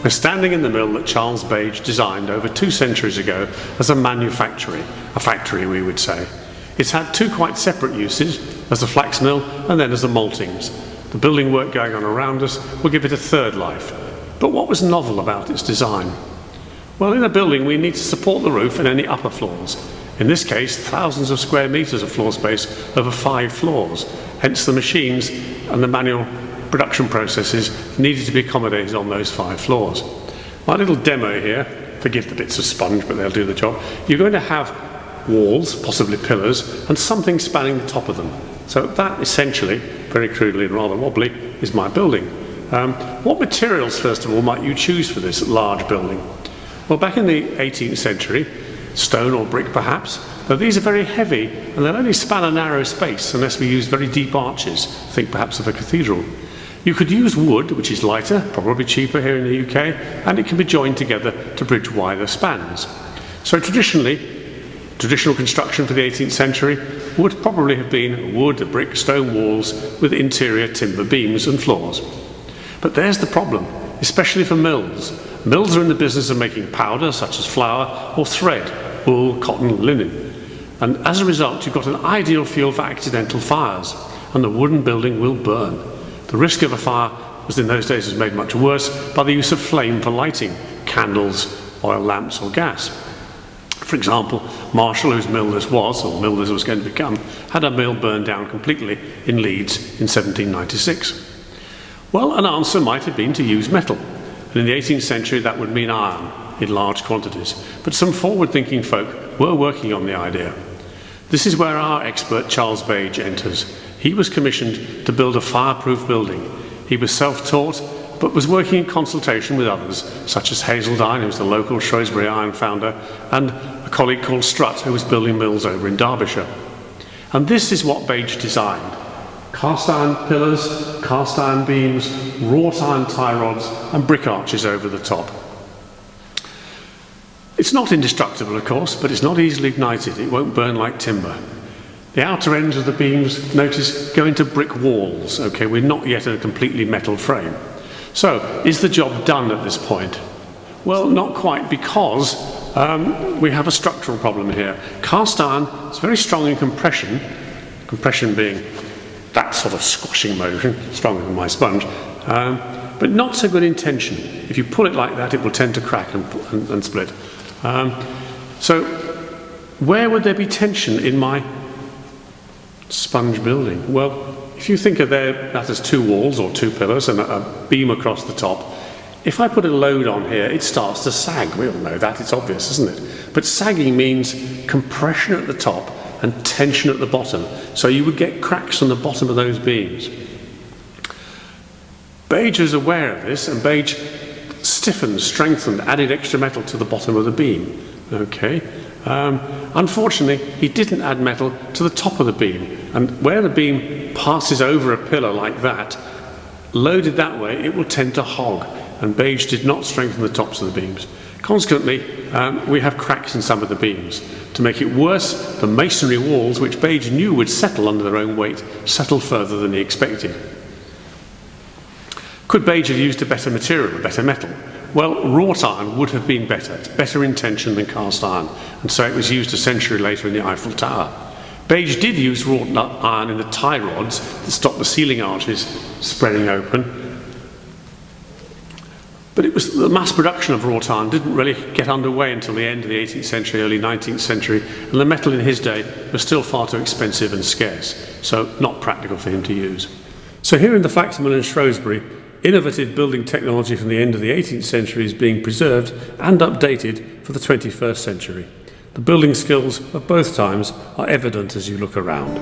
We're standing in the mill that Charles Babbage designed over 2 centuries ago as a factory we would say. It's had 2 quite separate uses, as a flax mill and then as a maltings. The building work going on around us will give it a 3rd life. But what was novel about its design? Well, in a building we need to support the roof and any upper floors. In this case, thousands of square metres of floor space over 5 floors. Hence the machines and the manual production processes needed to be accommodated on those 5 floors. My little demo here, forgive the bits of sponge, but they'll do the job. You're going to have walls, possibly pillars, and something spanning the top of them. So that essentially, very crudely and rather wobbly, is my building. What materials, first of all, might you choose for this large building? Well, back in the 18th century, stone or brick perhaps, though these are very heavy and they'll only span a narrow space unless we use very deep arches, think perhaps of a cathedral. You could use wood, which is lighter, probably cheaper here in the UK, and it can be joined together to bridge wider spans. So traditional construction for the 18th century would probably have been wood, brick, stone walls with interior timber beams and floors. But there's the problem, especially for mills. Mills are in the business of making powder, such as flour, or thread, wool, cotton, linen. And as a result, you've got an ideal fuel for accidental fires, and the wooden building will burn. The risk of a fire was in those days was made much worse by the use of flame for lighting, candles, oil lamps or gas. For example, Marshall, whose mill this was, or mill this was going to become, had a mill burned down completely in Leeds in 1796. Well, an answer might have been to use metal, and in the 18th century that would mean iron in large quantities. But some forward-thinking folk were working on the idea. This is where our expert Charles Babbage enters. He was commissioned to build a fireproof building. He was self-taught, but was working in consultation with others, such as Hazeldine, who was the local Shrewsbury iron founder, and a colleague called Strutt, who was building mills over in Derbyshire. And this is what Babbage designed. Cast iron pillars, cast iron beams, wrought iron tie rods, and brick arches over the top. It's not indestructible, of course, but it's not easily ignited. It won't burn like timber. The outer ends of the beams, notice, go into brick walls. Okay, we're not yet in a completely metal frame. So, is the job done at this point? Well, not quite, because we have a structural problem here. Cast iron is very strong in compression, compression being that sort of squashing motion, stronger than my sponge, but not so good in tension. If you pull it like that, it will tend to crack and split. So, where would there be tension in my sponge building? Well, if you think of that as 2 walls or 2 pillars and a beam across the top, if I put a load on here, it starts to sag. We all know that, it's obvious, isn't it? But sagging means compression at the top and tension at the bottom. So you would get cracks on the bottom of those beams. Babbage was aware of this, and Babbage stiffened, strengthened, added extra metal to the bottom of the beam. Okay. Unfortunately, he didn't add metal to the top of the beam, and where the beam passes over a pillar like that, loaded that way, it will tend to hog, and Babbage did not strengthen the tops of the beams. Consequently, we have cracks in some of the beams. To make it worse, the masonry walls, which Babbage knew would settle under their own weight, settled further than he expected. Could Babbage have used a better material, a better metal? Well, wrought iron would have been better. It's better in tension than cast iron, and so it was used a century later in the Eiffel Tower. Babbage did use wrought iron in the tie rods that stopped the ceiling arches spreading open. But it was the mass production of wrought iron didn't really get underway until the end of the 18th century, early 19th century, and the metal in his day was still far too expensive and scarce, so not practical for him to use. So here in the flax mill in Shrewsbury, innovative building technology from the end of the 18th century is being preserved and updated for the 21st century. The building skills of both times are evident as you look around.